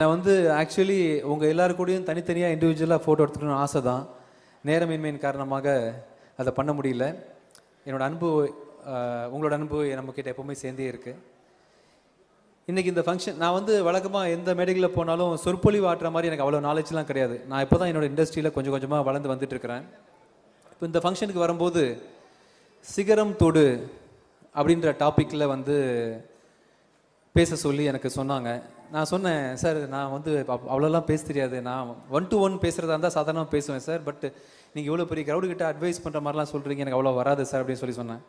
நான் வந்து ஆக்சுவலி உங்கள் எல்லாரு கூடயும் தனித்தனியாக இண்டிவிஜுவலாக ஃபோட்டோ எடுத்துக்கணும்னு ஆசை தான். நேரமின்மையின் காரணமாக அதை பண்ண முடியல. என்னோடய அன்பு, உங்களோட அன்பு நம்மக்கிட்ட எப்போவுமே சேர்ந்தே இருக்குது. இன்றைக்கி இந்த ஃபங்க்ஷன் நான் வந்து வழக்கமாக எந்த மேடைகளில் போனாலும் சொற்பொழிவு ஆட்டுற மாதிரி எனக்கு அவ்வளோ நாலேஜ்லாம் கிடையாது. நான் இப்போ தான் என்னோடய இண்டஸ்ட்ரியில் கொஞ்சம் கொஞ்சமாக வளர்ந்து வந்துட்டுருக்கிறேன். இப்போ இந்த ஃபங்க்ஷனுக்கு வரும்போது சிகரம் தொடு அப்படின்ற டாப்பிக்கில் வந்து பேச சொல்லி எனக்கு சொன்னாங்க. நான் சொன்னேன், சார் நான் வந்து அவ்வளோலாம் பேச தெரியாது, நான் 1-to-1 பேசுகிறதா இருந்தால் சாதாரணமாக பேசுவேன் சார், பட் நீங்கள் இவ்வளோ பெரிய க்ரௌடுக்கிட்ட அட்வைஸ் பண்ணுற மாதிரிலாம் சொல்கிறீங்க, எனக்கு அவ்வளோ வராது சார் அப்படின்னு சொல்லி சொன்னேன்.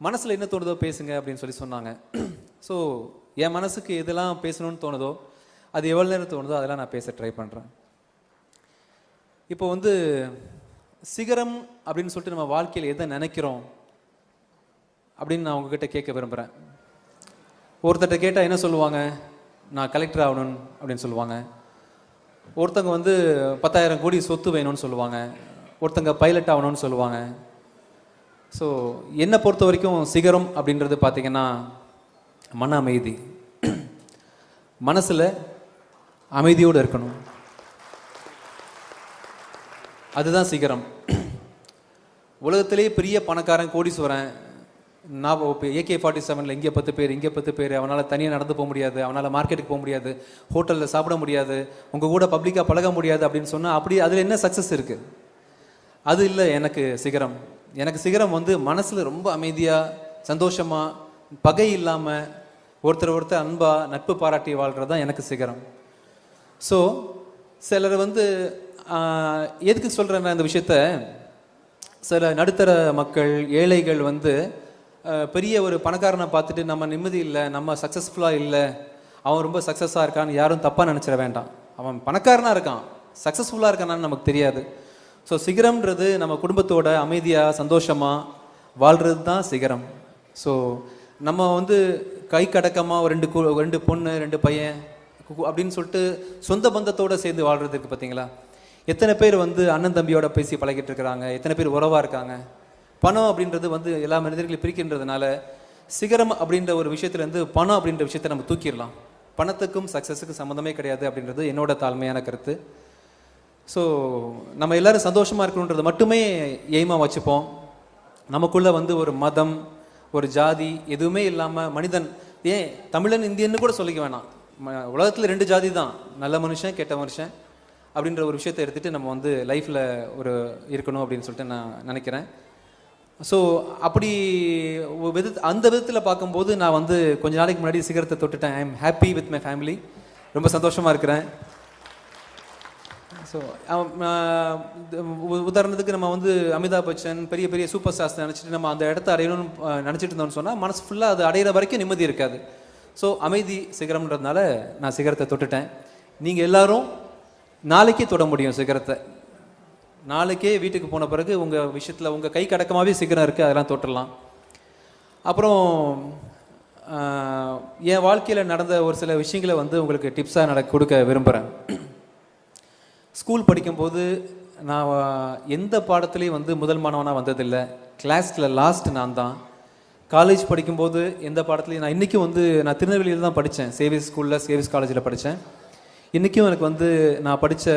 மனசில் என்ன தோணுதோ பேசுங்க அப்படின்னு சொல்லி சொன்னாங்க. ஸோ என் மனசுக்கு எதெல்லாம் பேசணும்னு தோணுதோ, அது எவ்வளோ நேரம் தோணுதோ அதெல்லாம் நான் பேச ட்ரை பண்ணுறேன். இப்போ வந்து சிகரம் அப்படின்னு சொல்லிட்டு நம்ம வாழ்க்கையில் எதை நினைக்கிறோம் அப்படின்னு நான் உங்ககிட்ட கேட்க விரும்புகிறேன். ஒருத்தர்கிட்ட கேட்டால் என்ன சொல்லுவாங்க? நான் கலெக்டர் ஆகணும் அப்படின்னு சொல்லுவாங்க. ஒருத்தங்க வந்து 10,000 கோடி சொத்து வேணும்னு சொல்லுவாங்க. ஒருத்தங்க பைலட் ஆகணும்னு சொல்லுவாங்க. ஸோ என்னை பொறுத்த வரைக்கும் சிகரம் அப்படின்றது பார்த்திங்கன்னா மன அமைதி. மனசில் அமைதியோடு இருக்கணும், அதுதான் சிகரம். உலகத்திலேயே பெரிய பணக்காரன் கோடீஸ்வரன், நான் இப்போ AK-47 இங்கே 10 பேர், இங்கே 10 பேர், அவனால் தனியாக நடந்து போக முடியாது, அவனால் மார்க்கெட்டுக்கு போக முடியாது, ஹோட்டலில் சாப்பிட முடியாது, உங்கள் கூட பப்ளிக்காக பழக முடியாது அப்படின்னு சொன்னால் அப்படி அதில் என்ன சக்ஸஸ் இருக்குது? அது இல்லை எனக்கு சிகரம். எனக்கு சிகரம் வந்து மனசில் ரொம்ப அமைதியாக, சந்தோஷமாக, பகை இல்லாமல், ஒருத்தர் அன்பாக நட்பு பாராட்டி வாழ்கிறது தான் எனக்கு சிகரம். ஸோ சிலர் வந்து எதுக்கு சொல்கிறேன்னா இந்த விஷயத்த, சில நடுத்தர மக்கள், ஏழைகள் வந்து பெரிய ஒரு பணக்காரனை பார்த்துட்டு நம்ம நிம்மதி இல்லை, நம்ம சக்ஸஸ்ஃபுல்லாக இல்லை, அவன் ரொம்ப சக்ஸஸாக இருக்கான்னு யாரும் தப்பாக நினச்சிட வேண்டாம். அவன் பணக்காரனாக இருக்கான், சக்ஸஸ்ஃபுல்லாக இருக்கானான்னு நமக்கு தெரியாது. ஸோ சிகரம்ன்றது நம்ம குடும்பத்தோட அமைதியாக சந்தோஷமாக வாழ்கிறது தான் சிகரம். ஸோ நம்ம வந்து கை கடக்கமாக ஒரு 2 பொண்ணு 2 பையன் அப்படின்னு சொல்லிட்டு சொந்த பந்தத்தோடு சேர்ந்து வாழ்கிறதுக்கு பார்த்தீங்களா, எத்தனை பேர் வந்து அண்ணன் தம்பியோட பேசி பழகிட்டு இருக்கிறாங்க, எத்தனை பேர் உறவாக இருக்காங்க. பணம் அப்படின்றது வந்து எல்லா மனிதர்களையும் பிரிக்கின்றதுனால சிகரம் அப்படின்ற ஒரு விஷயத்துலேருந்து பணம் அப்படின்ற விஷயத்தை நம்ம தூக்கிடலாம். பணத்துக்கும் சக்ஸஸுக்கும் சம்மந்தமே கிடையாது அப்படின்றது என்னோட தாழ்மையான கருத்து. ஸோ நம்ம எல்லோரும் சந்தோஷமாக இருக்கணுன்றது மட்டுமே எய்மாக வச்சுப்போம். நமக்குள்ளே வந்து ஒரு மதம், ஒரு ஜாதி எதுவுமே இல்லாமல் மனிதன், ஏன் தமிழன் இந்தியன்னு கூட சொல்லிக்க வேணாம், உலகத்தில் 2 ஜாதி தான், நல்ல மனுஷன் கெட்ட மனுஷன் அப்படின்ற ஒரு விஷயத்தை எடுத்துகிட்டு நம்ம வந்து லைஃப்பில் ஒரு இருக்கணும் அப்படின்னு சொல்லிட்டு நான் நினைக்கிறேன். ஸோ அப்படி அந்த விதத்தில் பார்க்கும்போது நான் வந்து கொஞ்ச நாளைக்கு முன்னாடி சிகரத்தை தொட்டுட்டேன். I am happy with my family, ரொம்ப சந்தோஷமாக இருக்கிறேன். ஸோ உதாரணத்துக்கு நம்ம வந்து அமிதாப் பச்சன் பெரிய பெரிய சூப்பர் ஸ்டார்ஸ் நினச்சிட்டு நம்ம அந்த இடத்த அடையணும்னு நினச்சிட்டு இருந்தோம்னு சொன்னால் மனசு ஃபுல்லாக அது அடையிற வரைக்கும் நிம்மதி இருக்காது. ஸோ அமைதி சிகரம்ன்றதுனால நான் சிகரத்தை தொட்டுட்டேன். நீங்கள் எல்லோரும் நாளைக்கே தொட முடியும் சிகரத்தை. நாளைக்கே வீட்டுக்கு போன பிறகு உங்கள் விஷயத்தில் உங்கள் கை கடக்கமாகவே சிகரம் இருக்குது, அதெல்லாம் தொட்டுடலாம். அப்புறம் என் வாழ்க்கையில் நடந்த ஒரு சில விஷயங்களை வந்து உங்களுக்கு டிப்ஸாக கொடுக்க விரும்புகிறேன். ஸ்கூல் படிக்கும்போது நான் எந்த பாடத்துலேயும் வந்து முதல் மாணவனாக வந்ததில்லை, கிளாஸில் லாஸ்ட் நான் தான். காலேஜ் படிக்கும்போது எந்த பாடத்துலையும் நான் இன்றைக்கும் வந்து நான் திருநெல்வேலியில் தான் படித்தேன், சேவிஸ் ஸ்கூலில் சேவிஸ் காலேஜில் படித்தேன். இன்றைக்கும் எனக்கு வந்து நான் படித்த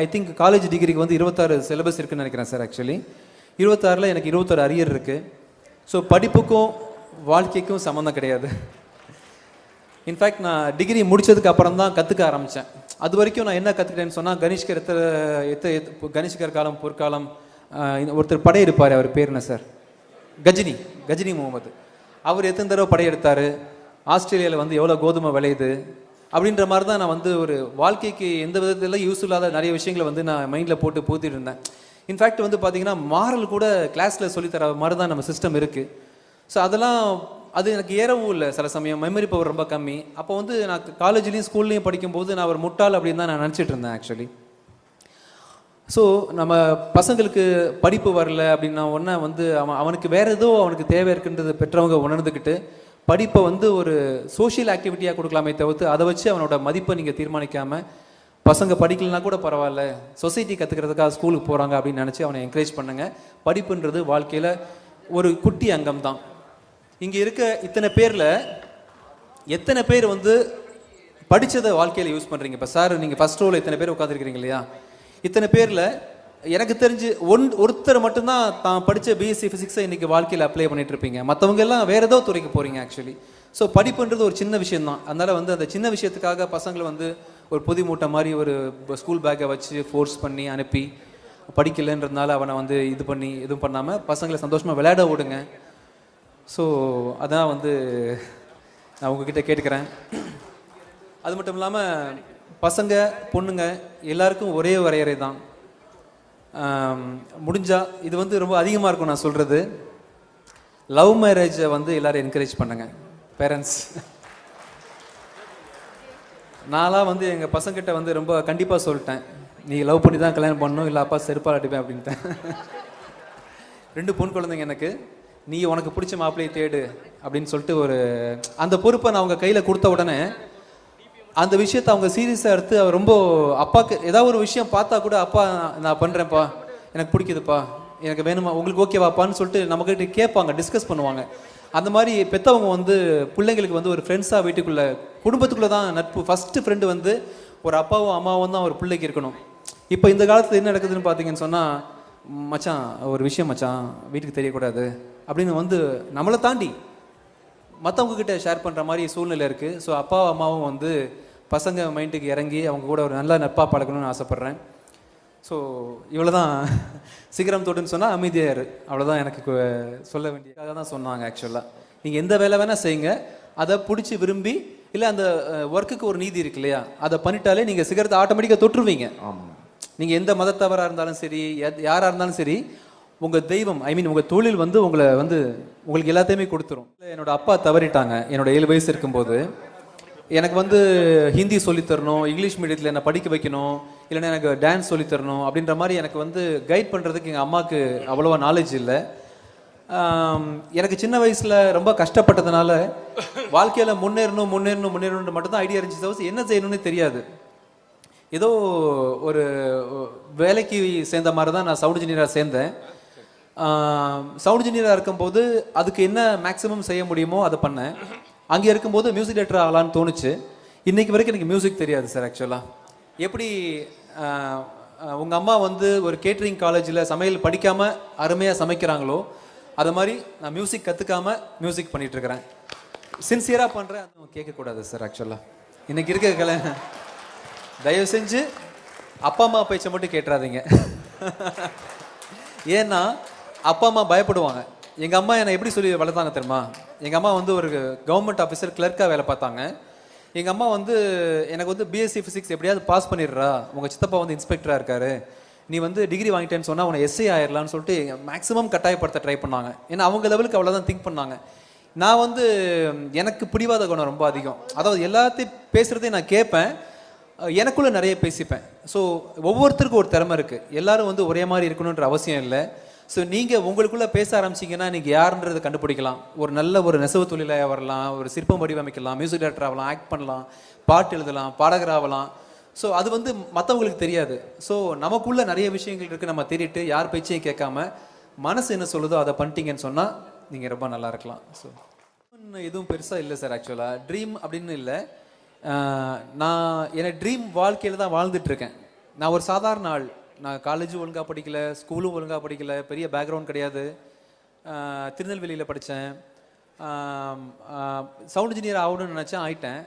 ஐ திங்க் காலேஜ் டிகிரிக்கு வந்து 26 சிலபஸ் இருக்குதுன்னு நினைக்கிறேன் சார். ஆக்சுவலி 26ல் எனக்கு 21 அரியர் இருக்குது. ஸோ படிப்புக்கும் வாழ்க்கைக்கும் சம்மந்தம் கிடையாது. இன்ஃபேக்ட் நான் டிகிரி முடித்ததுக்கு அப்புறம் தான் கற்றுக்க ஆரம்பித்தேன். அது வரைக்கும் நான் என்ன கற்றுக்கிட்டேன்னு சொன்னால், கனிஷ்கர் காலம் பொற்காலம், ஒருத்தர் படையெடுப்பார், அவர் பேர் என்ன சார், கஜினி முகமது. அவர் எத்தனை தடவை படையெடுத்தார், ஆஸ்திரேலியாவில் வந்து எவ்வளோ கோதுமை விளையுது அப்படின்ற மாதிரி தான் நான் வந்து ஒரு வாழ்க்கைக்கு எந்த விதத்தில் யூஸ் இல்லாத நிறைய விஷயங்களை வந்து நான் மைண்டில் போட்டு பூத்திட்டு இருந்தேன். இன்ஃபேக்ட் வந்து பார்த்திங்கன்னா மாரல் கூட கிளாஸில் சொல்லித்தர மாதிரி தான் நம்ம சிஸ்டம் இருக்குது. ஸோ அதெல்லாம் அது எனக்கு ஏறவும் இல்லை. சில சமயம் மெமரி பவர் ரொம்ப கம்மி. அப்போ வந்து நான் காலேஜ்லேயும் ஸ்கூல்லையும் படிக்கும்போது நான் ஒரு முட்டாள் அப்படின்னு தான் நான் நினச்சிட்டு இருந்தேன் ஆக்சுவலி. ஸோ நம்ம பசங்களுக்கு படிப்பு வரல அப்படின்னா ஒன்றா வந்து அவனுக்கு வேறு ஏதோ அவனுக்கு தேவை இருக்குன்றது பெற்றவங்க உணர்ந்துக்கிட்டு படிப்பை வந்து ஒரு சோஷியல் ஆக்டிவிட்டியாக கொடுக்கலாமே தவிர்த்து அதை வச்சு அவனோட மதிப்பை நீங்கள் தீர்மானிக்காமல், பசங்க படிக்கலனா கூட பரவாயில்ல, சொசைட்டி கற்றுக்கிறதுக்காக ஸ்கூலுக்கு போகிறாங்க அப்படின்னு நினச்சி அவனை என்கரேஜ் பண்ணுங்கள். படிப்புன்றது வாழ்க்கையில் ஒரு குட்டி அங்கம் தான். இங்கே இருக்க இத்தனை பேரில் எத்தனை பேர் வந்து படித்ததை வாழ்க்கையில் யூஸ் பண்ணுறீங்க. இப்போ சார் நீங்கள் ஃபஸ்ட் ரோவில் இத்தனை பேர் உட்காந்துருக்கிறீங்க இல்லையா? இத்தனை பேரில் எனக்கு தெரிஞ்சு ஒருத்தர் மட்டும்தான் தான் படித்த பிஎஸ்சி ஃபிசிக்ஸை இன்றைக்கி வாழ்க்கையில் அப்ளை பண்ணிட்டு இருப்பீங்க. மற்றவங்க எல்லாம் வேறு ஏதோ துறைக்கு போகிறீங்க ஆக்சுவலி. ஸோ படிப்புன்றது ஒரு சின்ன விஷயந்தான். அதனால் வந்து அந்த சின்ன விஷயத்துக்காக பசங்களை வந்து ஒரு பொதி மூட்டை மாதிரி ஒரு ஸ்கூல் பேக்கை வச்சு ஃபோர்ஸ் பண்ணி அனுப்பி படிக்கலைன்றதுனால அவனை வந்து இது பண்ணி எதுவும் பண்ணாமல் பசங்களை சந்தோஷமாக விளையாட விடுங்க. ஸோ அதான் வந்து நான் உங்ககிட்ட கேட்டுக்கிறேன். அது மட்டும் இல்லாமல் பசங்க பொண்ணுங்க எல்லாருக்கும் ஒரே வரையறை தான். முடிஞ்சால் இது வந்து ரொம்ப அதிகமாக இருக்கும் நான் சொல்கிறது, லவ் மேரேஜை வந்து எல்லோரும் என்கரேஜ் பண்ணுங்க பேரண்ட்ஸ். நான்லாம் வந்து எங்கள் பசங்கிட்ட வந்து ரொம்ப கண்டிப்பாக சொல்லிட்டேன், நீ லவ் பண்ணி தான் கல்யாணம் பண்ணணும், இல்லை அப்பா செருப்பால் அடிப்பேன் அப்படின்ட்டேன். 2 பொன் குழந்தைங்க எனக்கு, நீ உனக்கு பிடிச்ச மாப்பிள்ளையை தேடு அப்படின்னு சொல்லிட்டு ஒரு அந்த பொறுப்பை நான் அவங்க கையில் கொடுத்த உடனே அந்த விஷயத்தை அவங்க சீரியஸாக எடுத்து அவர் ரொம்ப அப்பாவுக்கு ஏதாவது ஒரு விஷயம் பார்த்தா கூட, அப்பா நான் பண்ணுறேன்ப்பா, எனக்கு பிடிக்குதுப்பா, எனக்கு வேணுமா, உங்களுக்கு ஓகேவாப்பான்னு சொல்லிட்டு நம்மக்கிட்ட கேட்பாங்க, டிஸ்கஸ் பண்ணுவாங்க. அந்த மாதிரி பெற்றவங்க வந்து பிள்ளைங்களுக்கு வந்து ஒரு ஃப்ரெண்ட்ஸாக வீட்டுக்குள்ளே குடும்பத்துக்குள்ளே தான் நட்பு. ஃபஸ்ட்டு ஃப்ரெண்டு வந்து ஒரு அப்பாவும் அம்மாவும் தான் ஒரு பிள்ளைக்கு இருக்கணும். இப்போ இந்த காலத்தில் என்ன நடக்குதுன்னு பார்த்தீங்கன்னு சொன்னால், மச்சான் ஒரு விஷயம் மச்சான் வீட்டுக்கு தெரியக்கூடாது அப்படின்னு வந்து நம்மளை தாண்டி மற்றவங்கக்கிட்ட ஷேர் பண்ணுற மாதிரி சூழ்நிலை இருக்குது. ஸோ அப்பா அம்மாவும் வந்து பசங்க மைண்டுக்கு இறங்கி அவங்க கூட ஒரு நல்ல நட்பாக பழக்கணும்னு ஆசைப்பட்றேன். ஸோ இவ்வளோ தான். சிகரம் தொட்டுன்னு சொன்னால் அமைதியார், அவ்வளோதான் எனக்கு சொல்ல வேண்டியதாக தான் சொன்னாங்க. ஆக்சுவலாக நீங்கள் எந்த வேலை வேணால் செய்யுங்க, அதை பிடிச்சி விரும்பி, இல்லை அந்த ஒர்க்குக்கு ஒரு நீதி இருக்கு இல்லையா, அதை பண்ணிட்டாலே நீங்கள் சிகரத்தை ஆட்டோமேட்டிக்காக தொட்டுருவீங்க. ஆமாம், நீங்கள் எந்த மதத்தவராக இருந்தாலும் சரி, யாராக இருந்தாலும் சரி, உங்கள் தெய்வம் உங்கள் தொழில் வந்து உங்களை வந்து உங்களுக்கு எல்லாத்தையுமே கொடுத்துரும். என்னோட அப்பா தவறிட்டாங்க என்னோட 7 வயசு இருக்கும்போது. எனக்கு வந்து ஹிந்தி சொல்லித்தரணும், இங்கிலீஷ் மீடியத்தில் என்னை படிக்க வைக்கணும், இல்லைன்னா எனக்கு டான்ஸ் சொல்லித்தரணும் அப்படின்ற மாதிரி எனக்கு வந்து கைட் பண்ணுறதுக்கு எங்கள் அம்மாவுக்கு அவ்வளோவா நாலேஜ் இல்லை. எனக்கு சின்ன வயசில் ரொம்ப கஷ்டப்பட்டதுனால வாழ்க்கையில் முன்னேறணும்னு மட்டும்தான் ஐடியா இருந்துச்சு, தவிர என்ன செய்யணும்னு தெரியாது. ஏதோ ஒரு வேலைக்கு சேர்ந்த மாதிரி தான் நான் சவுண்ட் இன்ஜினியராக சேர்ந்தேன். சவுண்ட் இன்ஜினியராக இருக்கும்போது அதுக்கு என்ன மேக்ஸிமம் செய்ய முடியுமோ அதை பண்ணேன். அங்கே இருக்கும்போது மியூசிக் டைரக்டர் ஆகலான்னு தோணுச்சு. இன்றைக்கி வரைக்கும் எனக்கு மியூசிக் தெரியாது சார். ஆக்சுவலாக எப்படி உங்கள் அம்மா வந்து ஒரு கேட்ரிங் காலேஜில் சமையல் படிக்காமல் அருமையாக சமைக்கிறாங்களோ, அது மாதிரி நான் மியூசிக் கற்றுக்காமல் மியூசிக் பண்ணிகிட்ருக்கிறேன். சின்சியராக பண்ணுறேன், அதுவும் கேட்கக்கூடாது சார். ஆக்சுவலாக இன்றைக்கி இருக்க தயவு செஞ்சு அப்பா அம்மா பேச்சை மட்டும் கேட்டுறாதீங்க. ஏன்னா அப்பா அம்மா பயப்படுவாங்க. எங்கள் அம்மா என்னை எப்படி சொல்லி வளர்த்தாங்க தெரியுமா? எங்கள் அம்மா வந்து ஒரு கவர்மெண்ட் ஆஃபீஸர் கிளர்க்காக வேலை பார்த்தாங்க. எங்கள் அம்மா வந்து எனக்கு வந்து பிஎஸ்சி ஃபிசிக்ஸ் எப்படியாவது பாஸ் பண்ணிடுறா, உங்கள் சித்தப்பா வந்து இன்ஸ்பெக்டராக இருக்காரு, நீ வந்து டிகிரி வாங்கிட்டேன்னு சொன்னால் உன்னை எஸ்ஐ ஆயிடலான்னு சொல்லிட்டு மேக்ஸிமம் கட்டாயப்படுத்த ட்ரை பண்ணாங்க. ஏன்னா அவங்க லெவலுக்கு அவ்வளோதான் திங்க் பண்ணாங்க. நான் வந்து எனக்கு பிடிவாத குணம் ரொம்ப அதிகம். அதாவது எல்லாத்தையும் பேசுகிறதையும் நான் கேட்பேன், எனக்குள்ளே நிறைய பேசிப்பேன். ஸோ ஒவ்வொருத்தருக்கும் ஒரு திறமை இருக்குது, எல்லோரும் வந்து ஒரே மாதிரி இருக்கணுன்ற அவசியம் இல்லை. ஸோ நீங்கள் உங்களுக்குள்ளே பேச ஆரம்பிச்சிங்கன்னா நீங்கள் யாருன்றதை கண்டுபிடிக்கலாம். ஒரு நல்ல ஒரு நெசவு தொழிலாக வரலாம், ஒரு சிற்பம் வடிவமைக்கலாம், மியூசிக் டைரக்டர் ஆகலாம், ஆக்ட் பண்ணலாம், பாட்டு எழுதலாம், பாடகராகலாம். ஸோ அது வந்து மற்றவங்களுக்கு தெரியாது. ஸோ நமக்குள்ளே நிறைய விஷயங்கள் இருக்குது, நம்ம தேடிட்டு யார் பேச்சையும் கேட்காம மனசு என்ன சொல்லுதோ அதை பண்ணிட்டீங்கன்னு சொன்னால் நீங்கள் ரொம்ப நல்லா இருக்கலாம். ஸோ எதுவும் பெருசாக இல்லை சார். ஆக்சுவலாக ட்ரீம் அப்படின்னு இல்லை. நான் என்னை ட்ரீம் வாழ்க்கையில் தான் வாழ்ந்துட்டுருக்கேன். நான் ஒரு சாதாரண ஆள். நான் காலேஜும் ஒழுங்காக படிக்கலை, ஸ்கூலும் ஒழுங்காக படிக்கலை, பெரிய பேக்ரவுண்ட் கிடையாது. திருநெல்வேலியில் படித்தேன். சவுண்ட் இன்ஜினியர் ஆகணும்னு நினச்சேன், ஆகிட்டேன்.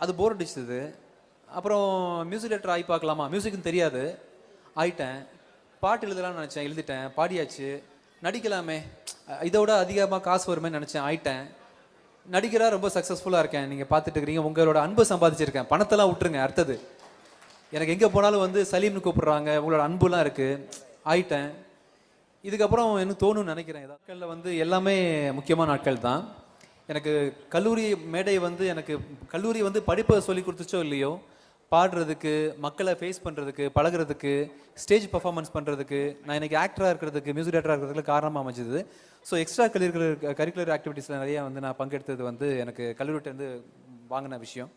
அது போர் அடிச்சது. அப்புறம் மியூசிக் டைரக்டர் ஆகி பார்க்கலாமா, மியூசிக்னு தெரியாது, ஆகிட்டேன். பாட்டு எழுதலாம்னு நினச்சேன், எழுதிட்டேன், பாடியாச்சு. நடிக்கலாமே, இதோட அதிகமாக காசு வருமே நினச்சேன், ஆகிட்டேன். நடிகராக ரொம்ப சக்ஸஸ்ஃபுல்லாக இருக்கேன். நீங்கள் பார்த்துட்டு இருக்கிறீங்க, உங்களோட அன்பு சம்பாதிச்சிருக்கேன். பணத்தெல்லாம் விட்டுருங்க. அடுத்தது எனக்கு எங்கே போனாலும் வந்து சலீம்னு கூப்பிட்றாங்க, உங்களோட அன்புலாம் இருக்குது, ஆயிட்டேன். இதுக்கப்புறம் எனக்கு தோணுன்னு நினைக்கிறேன். நாட்களில் வந்து எல்லாமே முக்கியமான நாட்கள் தான். எனக்கு கல்லூரி மேடை வந்து எனக்கு கல்லூரி வந்து படிப்பை சொல்லி கொடுத்துச்சோ இல்லையோ, பாடுறதுக்கு, மக்களை ஃபேஸ் பண்ணுறதுக்கு, பழகிறதுக்கு, ஸ்டேஜ் பர்ஃபார்மன்ஸ் பண்ணுறதுக்கு, நான் எனக்கு ஆக்டராக இருக்கிறதுக்கு, மியூசிக் டைரக்டராக இருக்கிறதுக்கு காரணமாக அமைஞ்சது. ஸோ எக்ஸ்ட்ரா கரிக்குலர் ஆக்டிவிட்டீஸில் நிறையா வந்து நான் பங்கெடுத்தது வந்து எனக்கு கல்லூரிகிட்டேருந்து வாங்கின விஷயம்.